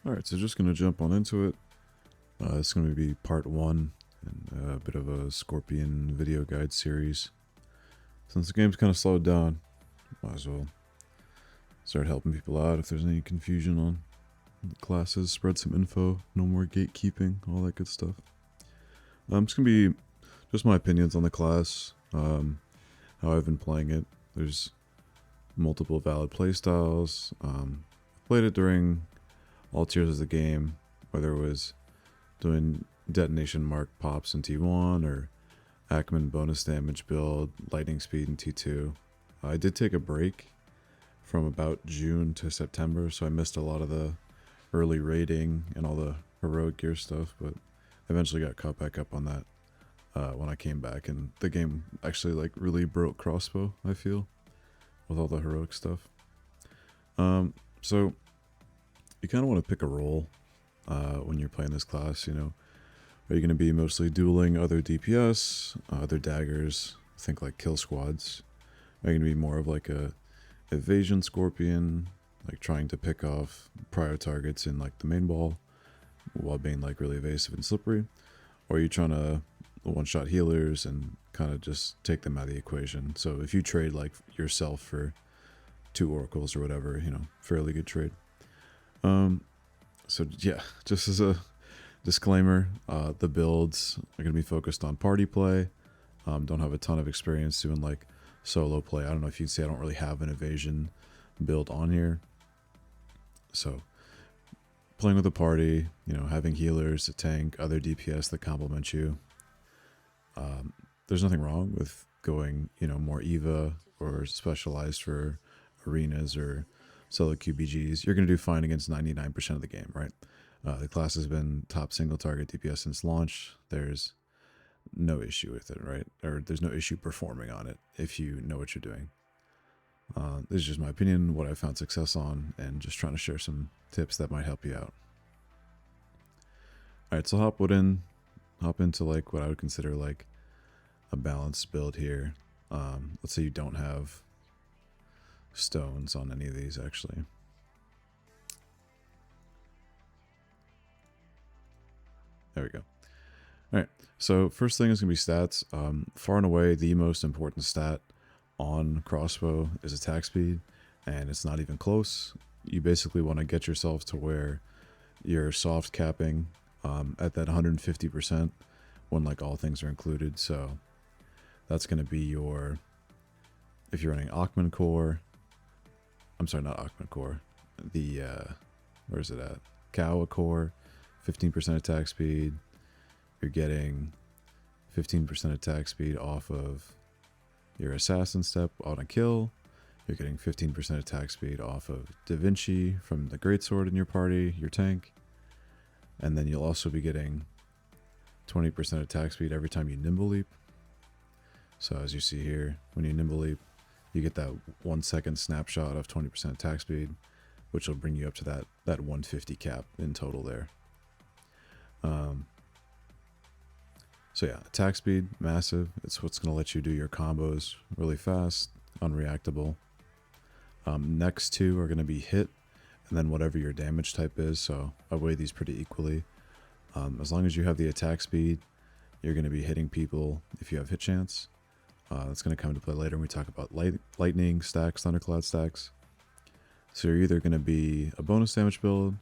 Alright, so just going to jump on into it. This is going to be part 1 and a bit of a Scorpion video guide series. Since the game's kind of slowed down, might as well start helping people out if there's any confusion on the classes, spread some info, no more gatekeeping, all that good stuff. It's going to be just my opinions on the class, how I've been playing it. There's multiple valid playstyles. Played it during all tiers of the game, whether it was doing detonation mark pops in T1 or Ackman bonus damage build, lightning speed in T2. I did take a break from about June to September, so I missed a lot of the early raiding and all the heroic gear stuff, but eventually got caught back up on that when I came back, and the game actually like really broke crossbow, I feel, with all the heroic stuff. So you kind of want to pick a role when you're playing this class, you know. Are you going to be mostly dueling other DPS, other daggers, think like kill squads? Are you going to be more of like a evasion scorpion, like trying to pick off prior targets in like the main ball while being like really evasive and slippery? Or are you trying to one-shot healers and kind of just take them out of the equation? So if you trade like yourself for 2 oracles or whatever, you know, fairly good trade. So yeah, just as a disclaimer, the builds are going to be focused on party play. Don't have a ton of experience doing like solo play. I don't know if you'd say I don't really have an evasion build on here. So playing with a party, you know, having healers, a tank, other DPS that complement you. There's nothing wrong with going, you know, more EVA or specialized for arenas or solo QBGs. You're going to do fine against 99% of the game, right? The class has been top single target DPS since launch. There's no issue with it, right? Or there's no issue performing on it if you know what you're doing. This is just my opinion, what I found success on, and just trying to share some tips that might help you out. Alright, so hop into like what I would consider like a balanced build here. Let's say you don't have stones on any of these actually. There we go. Alright, so first thing is going to be stats. Far and away the most important stat on crossbow is attack speed, and it's not even close. You basically want to get yourself to where you're soft capping at that 150% when like all things are included. So that's going to be your, if you're running Ackman core, I'm sorry, not Ackman core, the, where's it at? Kawa core, 15% attack speed. You're getting 15% attack speed off of your assassin step on a kill. You're getting 15% attack speed off of Da Vinci from the greatsword in your party, your tank. And then you'll also be getting 20% attack speed every time you nimble leap. So as you see here, when you nimble leap, you get that 1 second snapshot of 20% attack speed, which will bring you up to that 150 cap in total there. So yeah, attack speed, massive. It's what's going to let you do your combos really fast, unreactable. Next two are going to be hit, and then whatever your damage type is. So I weigh these pretty equally. As long as you have the attack speed, you're going to be hitting people if you have hit chance. That's going to come into play later when we talk about lightning stacks, thundercloud stacks. So you're either going to be a bonus damage build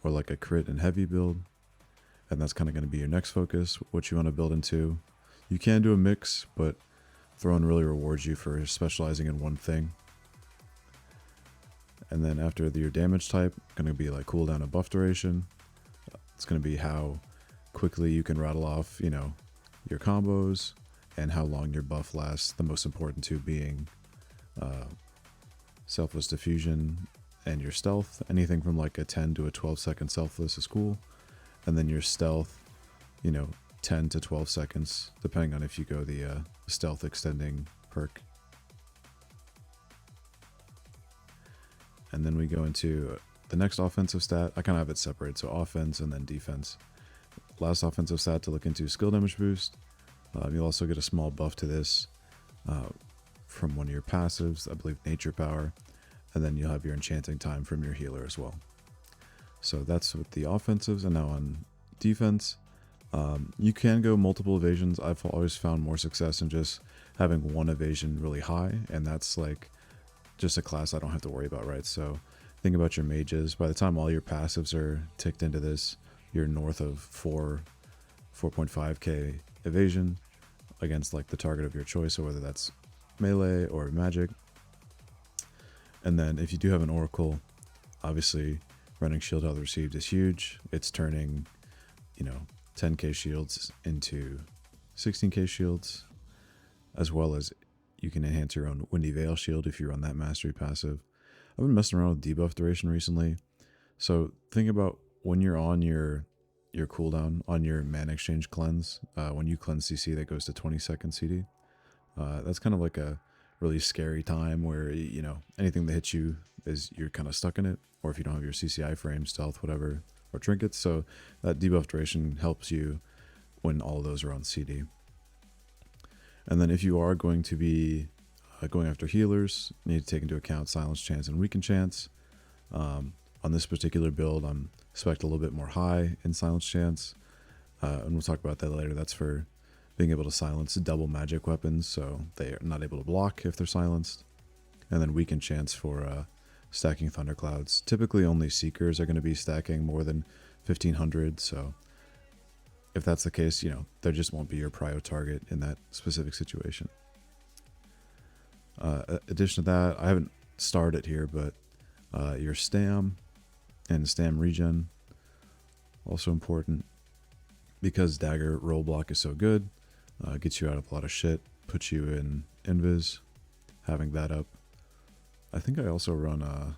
or like a crit and heavy build. And that's kind of going to be your next focus, what you want to build into. You can do a mix, but throwing really rewards you for specializing in one thing. And then after your damage type, going to be like cooldown and buff duration. It's going to be how quickly you can rattle off, you know, your combos and how long your buff lasts. The most important two being selfless diffusion and your stealth. Anything from like a 10 to a 12 second selfless is cool. And then your stealth, you know, 10 to 12 seconds, depending on if you go the stealth extending perk. And then we go into the next offensive stat. I kind of have it separated, so offense and then defense. Last offensive stat to look into, skill damage boost. You'll also get a small buff to this from one of your passives, I believe nature power. And then you'll have your enchanting time from your healer as well. So that's with the offensives. And now on defense, you can go multiple evasions. I've always found more success in just having one evasion really high, and that's like just a class I don't have to worry about, right? So think about your mages. By the time all your passives are ticked into this, you're north of 4.5k evasion against like the target of your choice, so whether that's melee or magic. And then if you do have an oracle, obviously running shield health received is huge. It's turning, 10k shields into 16k shields, as well as you can enhance your own Windy Veil shield if you run that mastery passive. I've been messing around with debuff duration recently. So think about when you're on your cooldown on your mana exchange cleanse. When you cleanse CC, that goes to 20 seconds CD. That's kind of like a really scary time where, anything that hits you is you're kind of stuck in it. Or if you don't have your CCI frame, stealth, whatever, or trinkets. So that debuff duration helps you when all of those are on CD. And then if you are going to be going after healers, you need to take into account silence chance and weaken chance. On this particular build, I'm spec'd a little bit more high in silence chance. And we'll talk about that later. That's for being able to silence double magic weapons, so they are not able to block if they're silenced. And then weaken chance for stacking thunderclouds. Typically only seekers are going to be stacking more than 1500, so if that's the case, there just won't be your prio target in that specific situation. Addition to that, I haven't started here, but your stam and stam regen, also important, because dagger roll block is so good, gets you out of a lot of shit, puts you in invis, having that up. I think I also run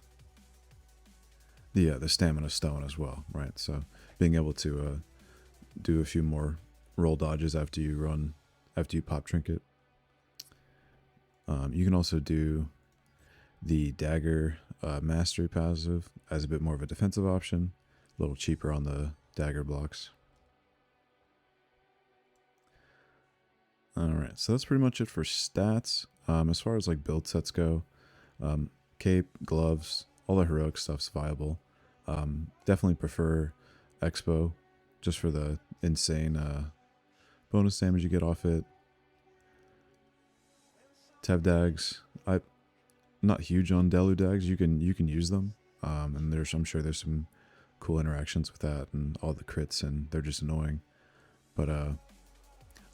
the stamina stone as well, right? So being able to do a few more roll dodges after you pop trinket. You can also do the dagger mastery passive as a bit more of a defensive option, a little cheaper on the dagger blocks. Alright, so that's pretty much it for stats. As far as like build sets go, cape, gloves, all the heroic stuff's viable. Definitely prefer Expo just for the insane bonus damage you get off it. Tev dags, I'm not huge on Delu dags. You can use them, and I'm sure there's some cool interactions with that and all the crits, and they're just annoying. But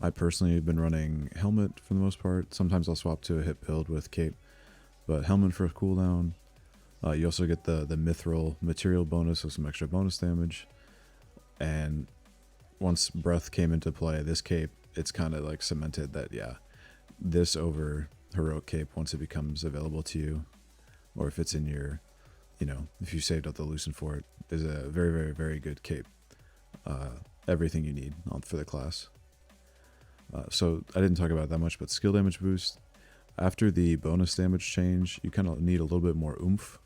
I personally have been running helmet for the most part. Sometimes I'll swap to a hit build with cape, but helmet for a cooldown. You also get the mithril material bonus with some extra bonus damage, and once breath came into play, this cape, it's kind of like cemented that this over heroic cape once it becomes available to you, or if it's in your, if you saved up the loosen for it, is a very, very, very good cape. Everything you need for the class. So I didn't talk about that much, but skill damage boost. After the bonus damage change, you kind of need a little bit more oomph,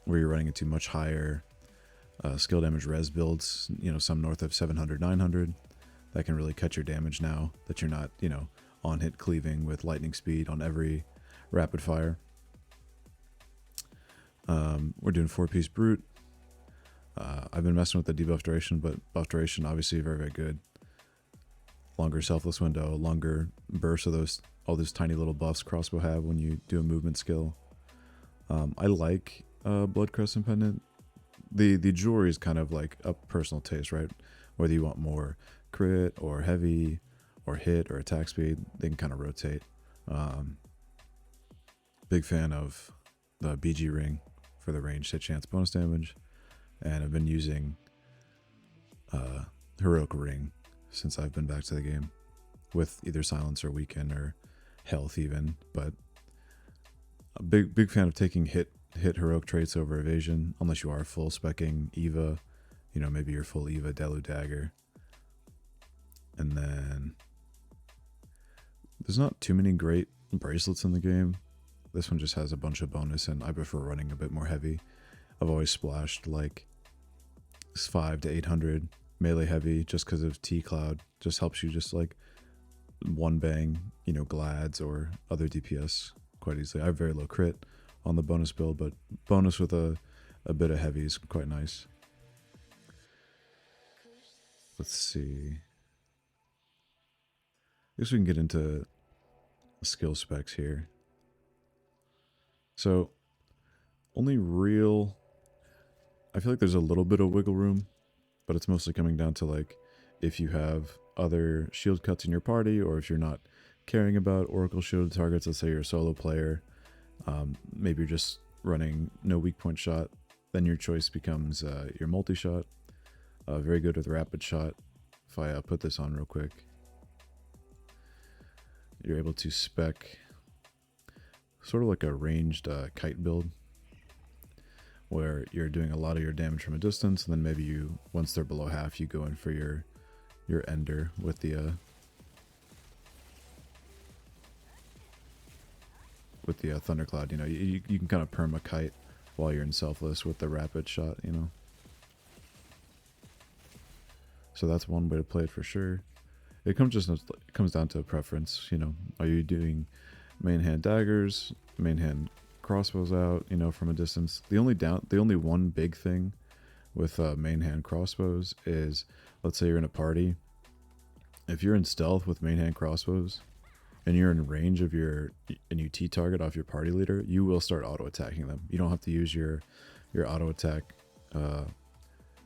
where you're running into much higher skill damage res builds, some north of 700, 900. That can really cut your damage now that you're not, on hit cleaving with lightning speed on every rapid fire. We're doing 4-piece brute. I've been messing with the debuff duration, but buff duration obviously very, very good. Longer selfless window, longer bursts of all those tiny little buffs crossbow have when you do a movement skill. I like Blood Crescent Pendant. The jewelry is kind of like a personal taste, right? Whether you want more crit or heavy or hit or attack speed, they can kind of rotate. Big fan of the BG ring for the ranged hit chance bonus damage, and I've been using heroic ring since I've been back to the game, with either silence or weaken or health even. But a big fan of taking hit heroic traits over evasion, unless you are full specking Eva, maybe your full Eva Delu dagger. And then there's not too many great bracelets in the game. This one just has a bunch of bonus, and I prefer running a bit more heavy. I've always splashed like 500 to 800 melee heavy just because of T-Cloud. Just helps you just like one bang, glads or other DPS quite easily. I have very low crit on the bonus build, but bonus with a a bit of heavy is quite nice. Let's see. I guess we can get into skill specs here. So, only real... I feel like there's a little bit of wiggle room, but it's mostly coming down to like if you have other shield cuts in your party, or if you're not caring about Oracle shielded targets. Let's say you're a solo player, maybe you're just running no weak point shot, then your choice becomes your multi-shot. Very good with rapid shot. If I put this on real quick, you're able to spec sort of like a ranged kite build, where you're doing a lot of your damage from a distance, and then maybe you, once they're below half, you go in for your ender with the thundercloud. You know, you can kind of perma kite while you're in selfless with the rapid shot, you know. So that's one way to play it for sure. It comes down to preference, you know. Are you doing main hand daggers, main hand crossbows out, you know, from a distance? The only one big thing with main hand crossbows is, let's say you're in a party. If you're in stealth with main hand crossbows and you're in range of and you T-target off your party leader, you will start auto-attacking them. You don't have to use your auto-attack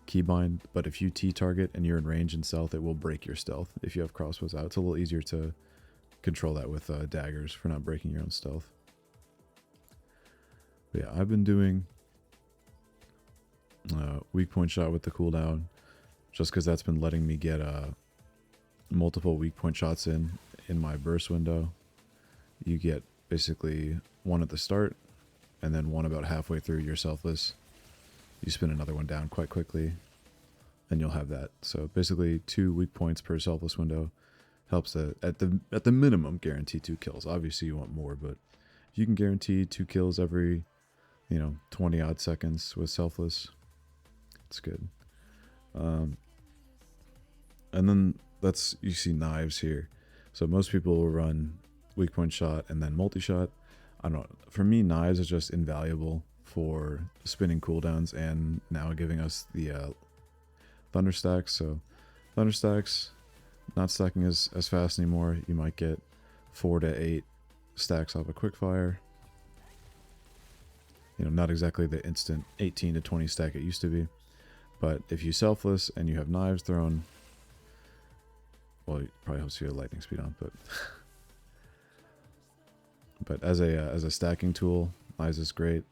keybind, but if you T-target and you're in range and stealth, it will break your stealth if you have crossbows out. It's a little easier to control that with daggers for not breaking your own stealth. But yeah, I've been doing weak point shot with the cooldown, just because that's been letting me get multiple weak point shots in my burst window. You get basically one at the start, and then one about halfway through your selfless. You spin another one down quite quickly, and you'll have that. So basically 2 weak points per selfless window helps at the minimum guarantee 2 kills. Obviously you want more, but if you can guarantee 2 kills every, you know, 20 odd seconds with selfless, it's good. And then you see knives here. So most people will run weak point shot and then multi-shot. I don't know. For me, knives is just invaluable for spinning cooldowns and now giving us the thunder stacks. So thunder stacks, not stacking as fast anymore. You might get 4 to 8 stacks off a quickfire. You know, not exactly the instant 18 to 20 stack it used to be. But if you selfless and you have knives thrown, well, it probably helps you get lightning speed on, but as a stacking tool, knives is great.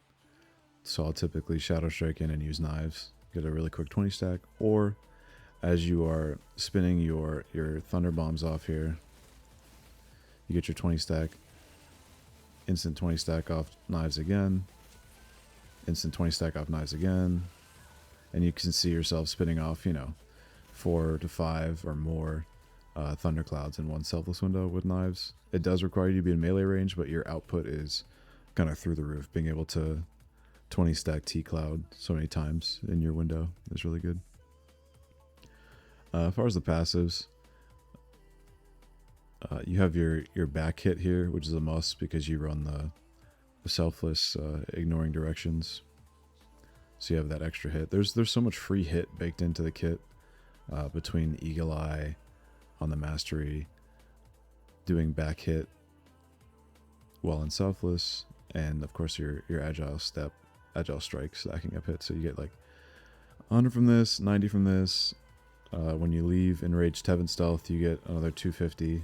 So I'll typically shadow strike in and use knives, get a really quick 20 stack. Or as you are spinning your thunder bombs off here, you get your 20 stack, instant 20 stack off knives again, instant 20 stack off knives again, and you can see yourself spinning off, you know, 4 to 5 or more thunderclouds in one selfless window with knives. It does require you to be in melee range, but your output is kind of through the roof. Being able to 20 stack T-cloud so many times in your window is really good. As far as the passives, you have your back hit here, which is a must because you run the selfless ignoring directions. So you have that extra hit. There's so much free hit baked into the kit between Eagle Eye on the Mastery, doing back hit while in selfless, and of course your agile strike stacking up hit. So you get like 100 from this, 90 from this. When you leave enraged Tevin stealth, you get another 250.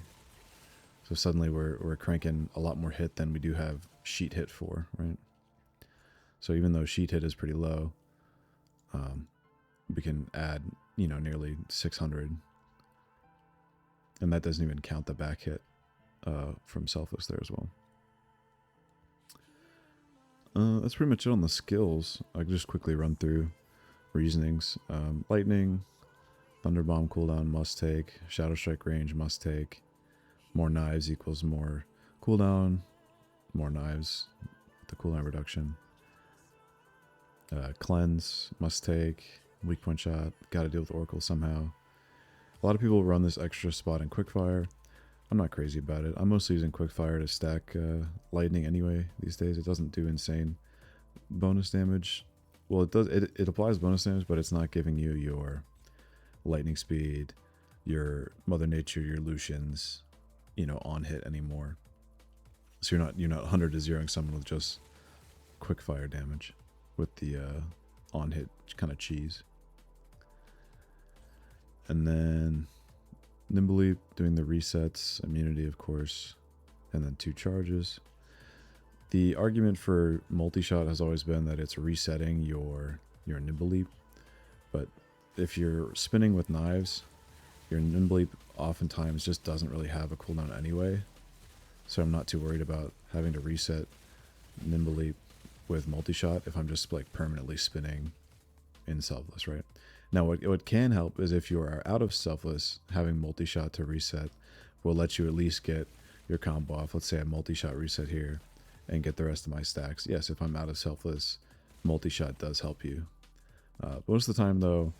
So suddenly we're cranking a lot more hit than we do have sheet hit for, right? So even though sheet hit is pretty low, we can add, you know, nearly 600. And that doesn't even count the back hit from selfless there as well. That's pretty much it on the skills. I can just quickly run through reasonings. Lightning, Thunderbomb cooldown must take, Shadow Strike range must take, more knives equals more cooldown, more knives, the cooldown reduction. Cleanse must take, weak point shot, gotta deal with Oracle somehow. A lot of people run this extra spot in Quickfire. I'm not crazy about it. I'm mostly using Quickfire to stack lightning anyway these days. It doesn't do insane bonus damage well, it does. It applies bonus damage, but it's not giving you your lightning speed, your Mother Nature, your Lucians, you know, on hit anymore. So you're not 100 to 0ing someone with just quick fire damage with the on hit kind of cheese. And then Nimble doing the resets, immunity of course, and then 2 charges. The argument for multi-shot has always been that it's resetting your Nimble Leap, but if you're spinning with knives, your Nimble Leap oftentimes just doesn't really have a cooldown anyway, so I'm not too worried about having to reset Nimble Leap with multi-shot if I'm just like permanently spinning in Selfless, right? Now what can help is if you are out of Selfless, having multi-shot to reset will let you at least get your combo off. Let's say a multi-shot reset here and get the rest of my stacks. Yes, if I'm out of Selfless, multi-shot does help you. Most of the time though,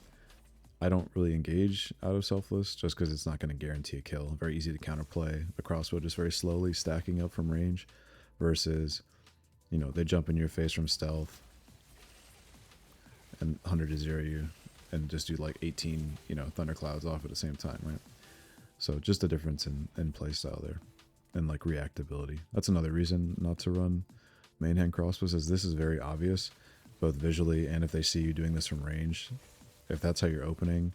I don't really engage out of Selfless just because it's not going to guarantee a kill. Very easy to counterplay a crossbow just very slowly stacking up from range versus, you know, they jump in your face from stealth and 100 to 0 you and just do like 18, you know, thunderclouds off at the same time, right? So just a difference in playstyle there and like reactability. That's another reason not to run main hand crossbows, is this is very obvious both visually and if they see you doing this from range. If that's how you're opening,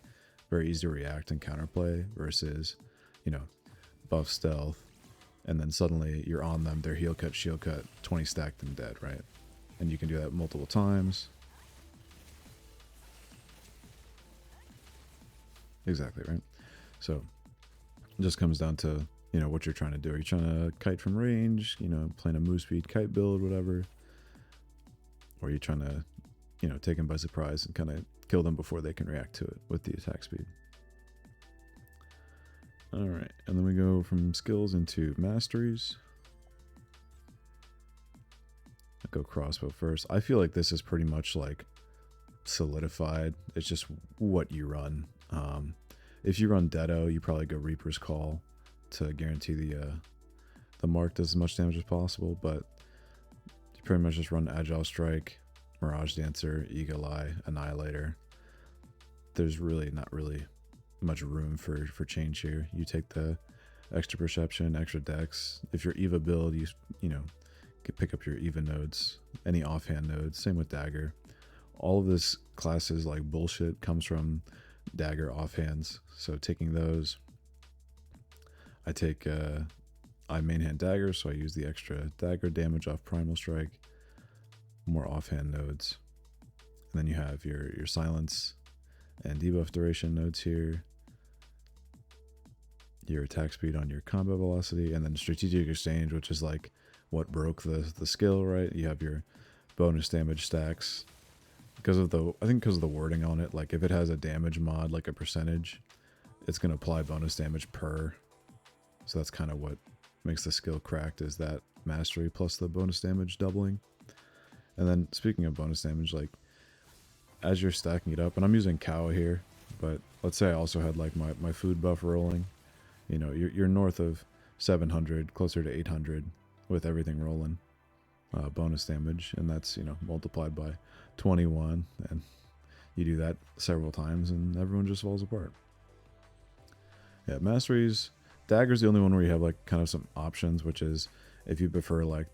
very easy to react and counterplay versus, you know, buff stealth and then suddenly you're on them, they're heal cut, shield cut, 20 stacked and dead, right? And you can do that multiple times. Exactly, right? So it just comes down to, you know, what you're trying to do. Are you trying to kite from range, you know, playing a move speed kite build, whatever? Or are you trying to, you know, take them by surprise and kind of kill them before they can react to it with the attack speed? All right, and then we go from skills into masteries. I'll go crossbow first. I feel like this is pretty much like solidified. It's just what you run. If you run Deado, you probably go Reaper's Call to guarantee the mark does as much damage as possible, but you pretty much just run Agile Strike, Mirage Dancer, Eagle Eye, Annihilator. There's really not really much room for change here. You take the extra perception, extra dex. If you're Eva build, you know, could pick up your Eva nodes, any offhand nodes. Same with Dagger. All of this classes like bullshit comes from Dagger offhands. So taking those, I take I mainhand Dagger, so I use the extra Dagger damage off Primal Strike, more offhand nodes, and then you have your silence and debuff duration nodes here, your attack speed on your combat velocity, and then strategic exchange, which is like what broke the skill, right? You have your bonus damage stacks because of the wording on it. Like if it has a damage mod, like a percentage, it's going to apply bonus damage per. So that's kind of what makes the skill cracked, is that mastery plus the bonus damage doubling. And then speaking of bonus damage, like as you're stacking it up, and I'm using Cow here, but let's say I also had like my food buff rolling, you know, you're north of 700, closer to 800 with everything rolling bonus damage, and that's, you know, multiplied by 21, and you do that several times and everyone just falls apart. Yeah, masteries, Dagger's the only one where you have like kind of some options, which is if you prefer like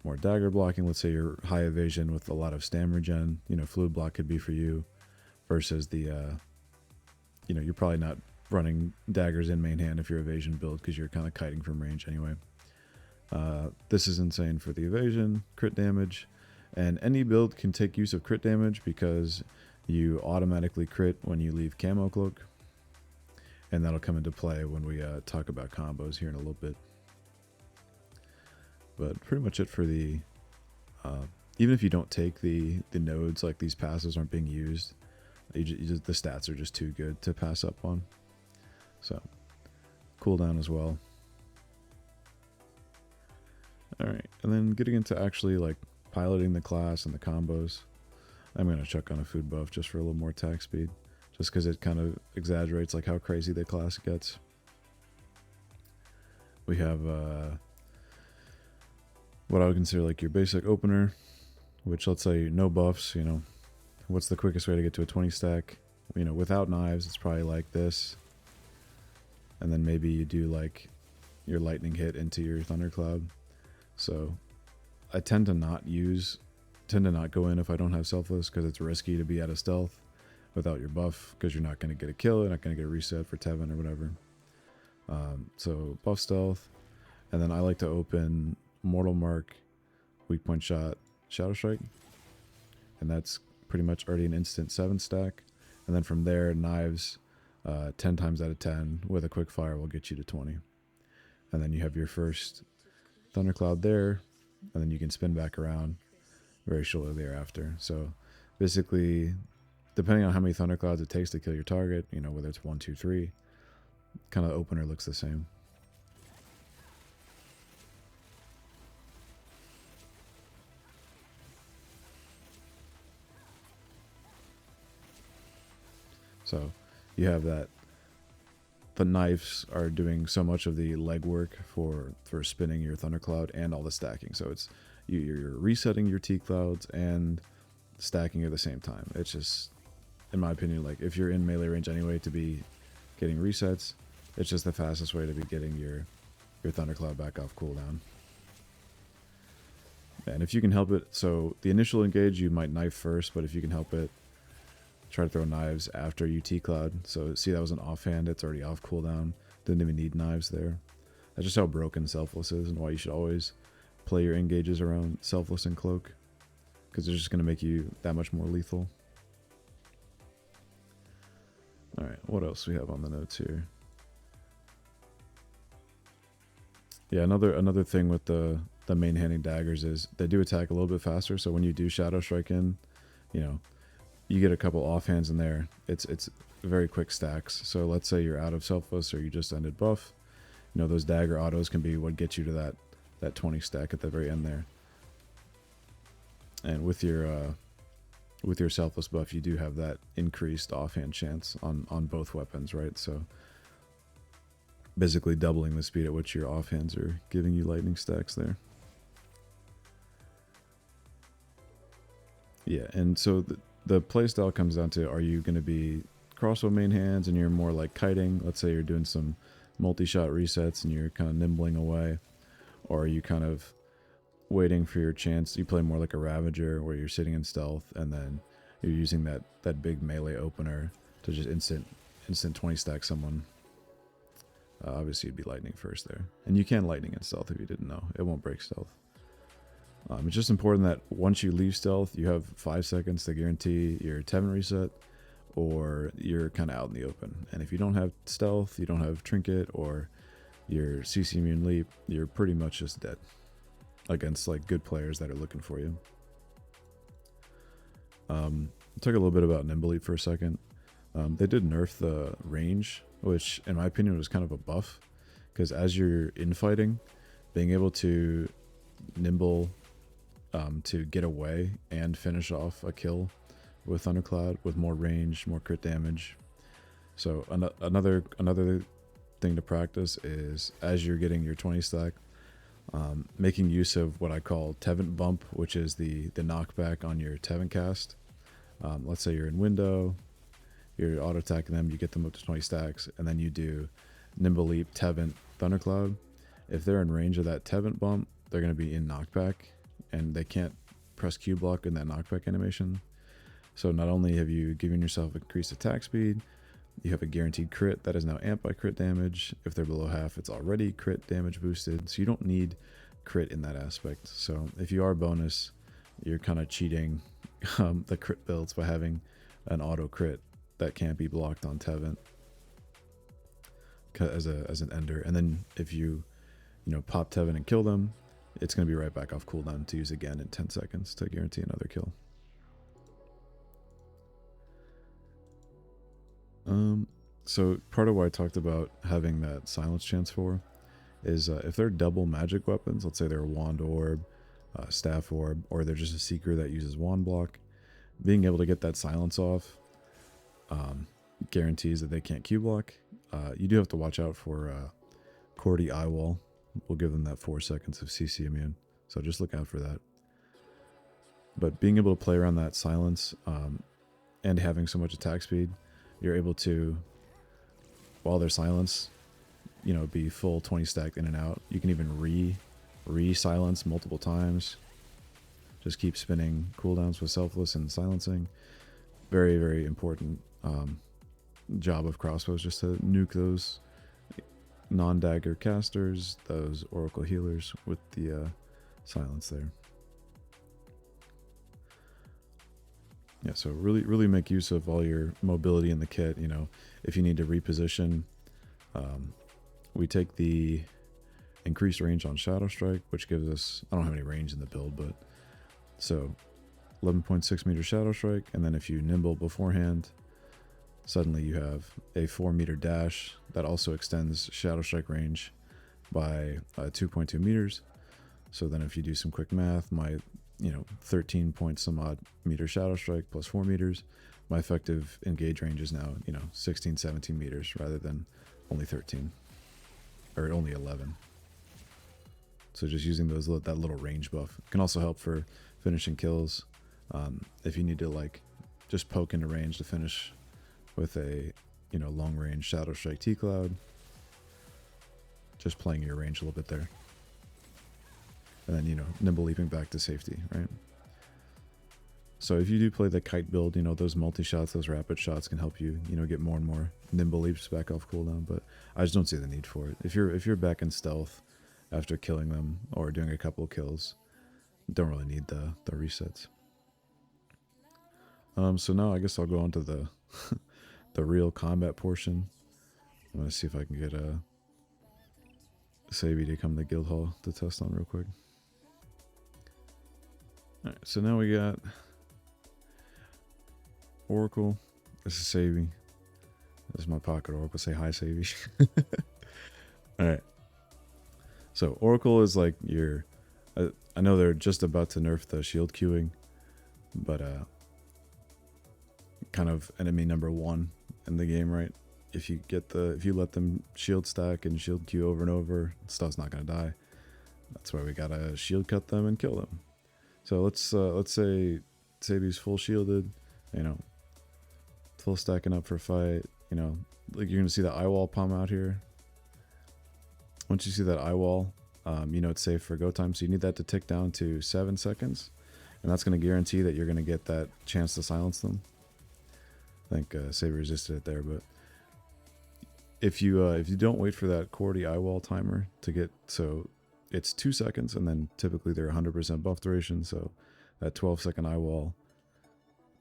more dagger blocking, let's say you're high evasion with a lot of stam regen, you know, fluid block could be for you, versus the you know, you're probably not running daggers in main hand if you're evasion build because you're kind of kiting from range anyway. This is insane for the evasion, crit damage, and any build can take use of crit damage because you automatically crit when you leave camo cloak, and that'll come into play when we talk about combos here in a little bit. But pretty much it for the even if you don't take the nodes, like these passes aren't being used, the stats are just too good to pass up on. So cooldown as well. Alright, and then getting into actually like piloting the class and the combos, I'm going to chuck on a food buff just for a little more attack speed, just because it kind of exaggerates like how crazy the class gets. We have what I would consider like your basic opener, which let's say no buffs, you know, what's the quickest way to get to a 20 stack? You know, without knives, it's probably like this. And then maybe you do like your lightning hit into your thundercloud. So I tend to not go in if I don't have selfless, because it's risky to be out of stealth without your buff, because you're not going to get a kill, you're not going to get a reset for Tevin or whatever. So buff stealth, and then I like to open Mortal Mark, Weak Point Shot, Shadow Strike, and that's pretty much already an instant 7 stack. And then from there, knives 10 times out of 10 with a quick fire will get you to 20. And then you have your first thundercloud there, and then you can spin back around very shortly thereafter. So basically, depending on how many thunderclouds it takes to kill your target, you know, whether it's 1, 2, 3, kind of opener looks the same. So you have that. The knives are doing so much of the legwork for spinning your thundercloud and all the stacking. So it's you're resetting your T clouds and stacking at the same time. It's just, in my opinion, like if you're in melee range anyway to be getting resets, it's just the fastest way to be getting your thundercloud back off cooldown. And if you can help it, so the initial engage you might knife first, but if you can help it, try to throw knives after you T-Cloud. So see, that was an offhand, it's already off cooldown. Didn't even need knives there. That's just how broken Selfless is, and why you should always play your engages around Selfless and Cloak, because they're just going to make you that much more lethal. Alright, what else we have on the notes here? Yeah, another thing with the main handing daggers is they do attack a little bit faster, so when you do Shadow Strike in, you know, you get a couple offhands in there. It's very quick stacks. So let's say you're out of Selfless or you just ended buff. You know, those dagger autos can be what gets you to that 20 stack at the very end there. And with your Selfless buff, you do have that increased offhand chance on both weapons, right? So basically doubling the speed at which your offhands are giving you lightning stacks there. Yeah, and so the playstyle comes down to, are you going to be crossbow main hands and you're more like kiting? Let's say you're doing some multi-shot resets and you're kind of nimbling away. Or are you kind of waiting for your chance? You play more like a Ravager where you're sitting in stealth and then you're using that big melee opener to just instant 20 stack someone. Obviously you'd be lightning first there. And you can lightning in stealth if you didn't know. It won't break stealth. It's just important that once you leave stealth, you have 5 seconds to guarantee your Tevin reset, or you're kind of out in the open. And if you don't have stealth, you don't have trinket, or your CC immune leap, you're pretty much just dead against like good players that are looking for you. Talk a little bit about nimble leap for a second. They did nerf the range, which in my opinion was kind of a buff, because as you're infighting, being able to nimble to get away and finish off a kill with Thundercloud with more range, more crit damage. So another thing to practice is, as you're getting your 20 stack, making use of what I call Tevin bump, which is the knockback on your Tevin cast. Let's say you're in window, you're auto attacking them, you get them up to 20 stacks, and then you do nimble leap, Tevin, Thundercloud. If they're in range of that Tevin bump, they're going to be in knockback, and they can't press Q block in that knockback animation. So not only have you given yourself increased attack speed, you have a guaranteed crit that is now amped by crit damage. If they're below half, it's already crit damage boosted, so you don't need crit in that aspect. So if you are bonus, you're kind of cheating the crit builds by having an auto crit that can't be blocked on Tevin as an ender. And then if you pop Tevin and kill them, it's going to be right back off cooldown to use again in 10 seconds to guarantee another kill. So part of why I talked about having that silence chance for is if they're double magic weapons, let's say they're a wand orb, staff orb, or they're just a seeker that uses wand block, being able to get that silence off guarantees that they can't Q block. You do have to watch out for Cordy eye wall. We'll give them that 4 seconds of CC immune, so just look out for that. But being able to play around that silence, and having so much attack speed, you're able to, while they're silenced, you know, be full 20 stacked in and out. You can even re-silence multiple times. Just keep spinning cooldowns with selfless and silencing. Very, very important job of crossbows, just to nuke those non-dagger casters, those oracle healers with the silence there. Yeah, so really make use of all your mobility in the kit. You know, if you need to reposition, we take the increased range on Shadow Strike, which gives us, I don't have any range in the build, but so 11.6 meter Shadow Strike, and then if you nimble beforehand, suddenly you have a 4 meter dash that also extends Shadow Strike range by 2.2 meters. So then if you do some quick math, my 13 point some odd meter Shadow Strike plus 4 meters, my effective engage range is now 16, 17 meters rather than only 13 or only 11. So just using that little range buff can also help for finishing kills. If you need to like just poke into range to finish with a long range Shadow Strike T-Cloud, just playing your range a little bit there, and then nimble leaping back to safety, right? So if you do play the kite build, those multi-shots, those rapid shots can help you get more and more nimble leaps back off cooldown, but I just don't see the need for it. If you're back in stealth after killing them or doing a couple of kills, don't really need the resets. So now I guess I'll go on to the the real combat portion. I'm gonna see if I can get Sabi to come to Guild Hall to test on real quick. Alright, so now we got Oracle. This is Sabi. This is my pocket Oracle. Say hi, Sabi. Alright. So Oracle is like your... I know they're just about to nerf the shield queuing, but kind of enemy number one in the game, right? If you let them shield stack and shield queue over and over, stuff's not gonna die. That's why we gotta shield cut them and kill them. So let's say Sabi's full shielded, full stacking up for a fight. Like you're gonna see the eye wall palm out here. Once you see that eye wall, it's safe for go time. So you need that to tick down to 7 seconds, and that's gonna guarantee that you're gonna get that chance to silence them. I think Sabi resisted it there, but if you don't wait for that QWERTY eye wall timer to get, so it's 2 seconds, and then typically they're 100% buff duration, so that 12-second eye wall,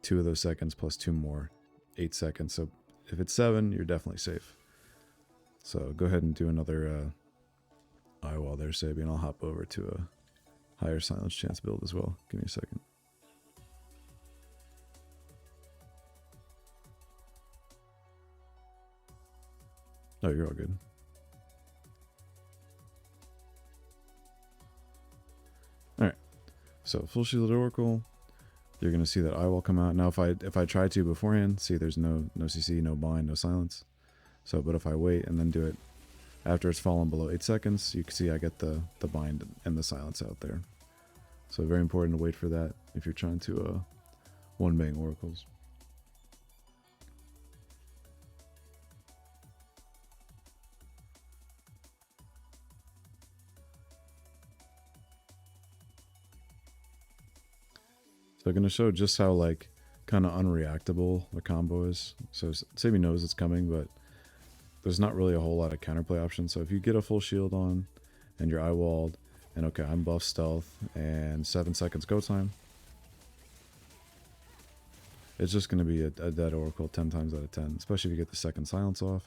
2 of those seconds plus 2 more, 8 seconds. So if it's 7, you're definitely safe. So go ahead and do another eye wall there, Sabi, and I'll hop over to a higher silence chance build as well. Give me a second. Oh, you're all good. Alright. So full shielded Oracle. You're gonna see that eye wall come out. Now if I try to beforehand, see there's no CC, no bind, no silence. So but if I wait and then do it after it's fallen below 8 seconds, you can see I get the bind and the silence out there. So very important to wait for that if you're trying to one bang oracles. So I'm going to show just how like kind of unreactable the combo is. So Sabi knows it's coming, but there's not really a whole lot of counterplay options. So if you get a full shield on and you're eye walled and okay, I'm buff stealth and 7 seconds go time, it's just going to be a dead Oracle 10 times out of 10, especially if you get the second silence off,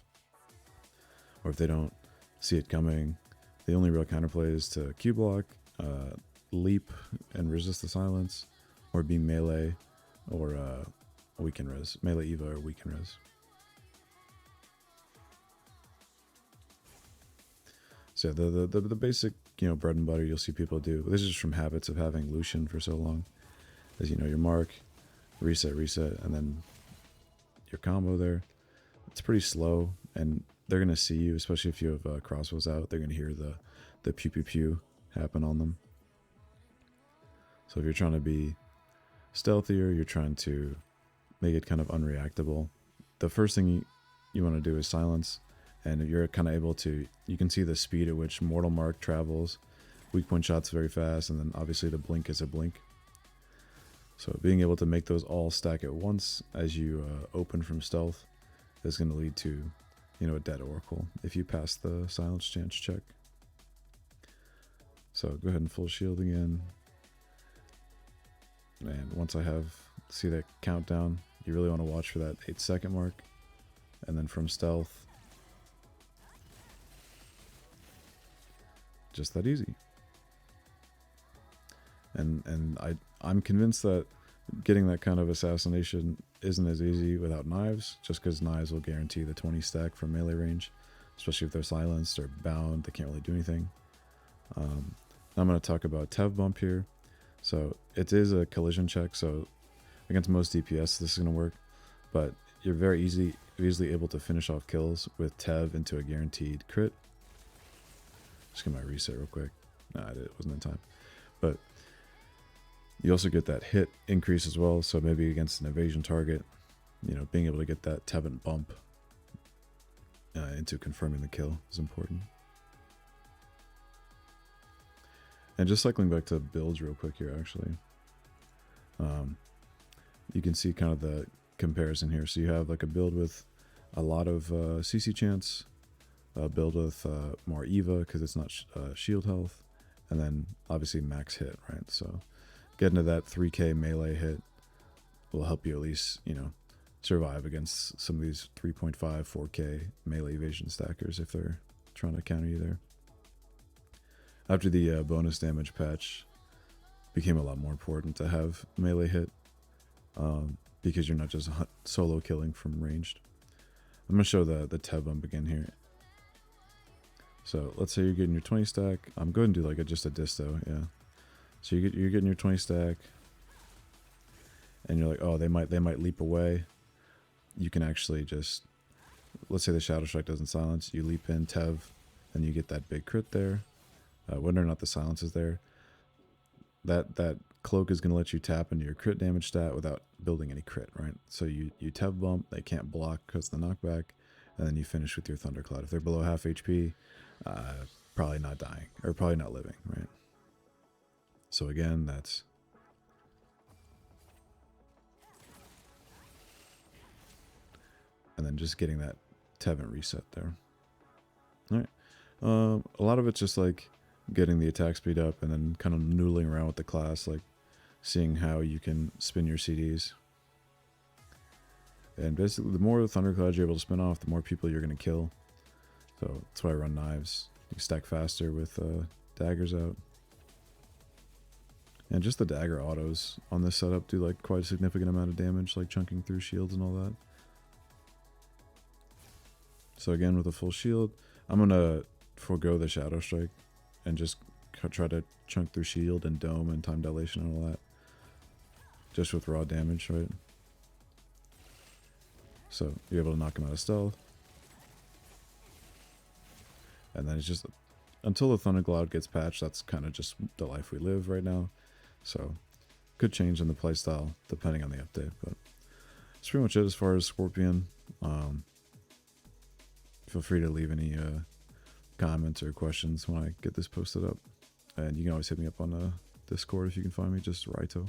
or if they don't see it coming. The only real counterplay is to Q block, leap and resist the silence, or be melee, or weaken res. Melee Eva or weaken res. So the basic, bread and butter you'll see people do, this is just from habits of having Lucian for so long, is, your mark, reset, and then your combo there. It's pretty slow, and they're going to see you, especially if you have crossbows out, they're going to hear the pew pew pew happen on them. So if you're trying to be stealthier, you're trying to make it kind of unreactable. The first thing you want to do is silence, and you're kind of able to, you can see the speed at which Mortal Mark travels, weak point shots very fast, and then obviously the blink is a blink. So being able to make those all stack at once as you open from stealth is going to lead to, you know, a dead Oracle if you pass the silence chance check. So go ahead and full shield again. And once I see that countdown, you really want to watch for that 8-second mark. And then from stealth, just that easy. And I'm convinced that getting that kind of assassination isn't as easy without knives, just because knives will guarantee the 20 stack from melee range, especially if they're silenced or bound, they can't really do anything. I'm going to talk about Tev bump here. So it is a collision check, so against most DPS this is going to work, but you're very easily able to finish off kills with Tev into a guaranteed crit. Just get my reset real quick. Nah, it wasn't in time. But you also get that hit increase as well, so maybe against an evasion target, you know, being able to get that Tevin bump into confirming the kill is important. And just cycling back to builds real quick here, actually. You can see kind of the comparison here. So you have like a build with a lot of CC chance, a build with more Eva because it's not shield health, and then obviously max hit, right? So getting to that 3k melee hit will help you at least, you know, survive against some of these 3.5, 4k melee evasion stackers if they're trying to counter you there. After the bonus damage patch, became a lot more important to have melee hit because you're not just solo killing from ranged. I'm going to show the Tev bump again here. So let's say you're getting your 20 stack. I'm going to do like just a disto, yeah. So you're getting your 20 stack, and you're like, oh, they might leap away. You can actually just, let's say the Shadow Strike doesn't silence, you leap in Tev, and you get that big crit there. Whether or not the silence is there, that cloak is going to let you tap into your crit damage stat without building any crit, right? So you Tev bump, they can't block because of the knockback, and then you finish with your Thundercloud. If they're below half HP, probably not dying, or probably not living, right? So again, that's and then just getting that Tevin reset there. All right, a lot of it's just like getting the attack speed up and then kind of noodling around with the class, like seeing how you can spin your CDs. And basically, the more Thunderclouds you're able to spin off, the more people you're going to kill. So that's why I run knives. You stack faster with daggers out. And just the dagger autos on this setup do like quite a significant amount of damage, like chunking through shields and all that. So again, with a full shield, I'm going to forego the Shadow Strike and just try to chunk through shield and dome and time dilation and all that. Just with raw damage, right? So you're able to knock him out of stealth. And then it's just, until the Thundercloud gets patched, that's kind of just the life we live right now. So could change in the playstyle depending on the update, but that's pretty much it as far as Scorpion. Feel free to leave any comments or questions when I get this posted up, and you can always hit me up on Discord if you can find me, just Raito.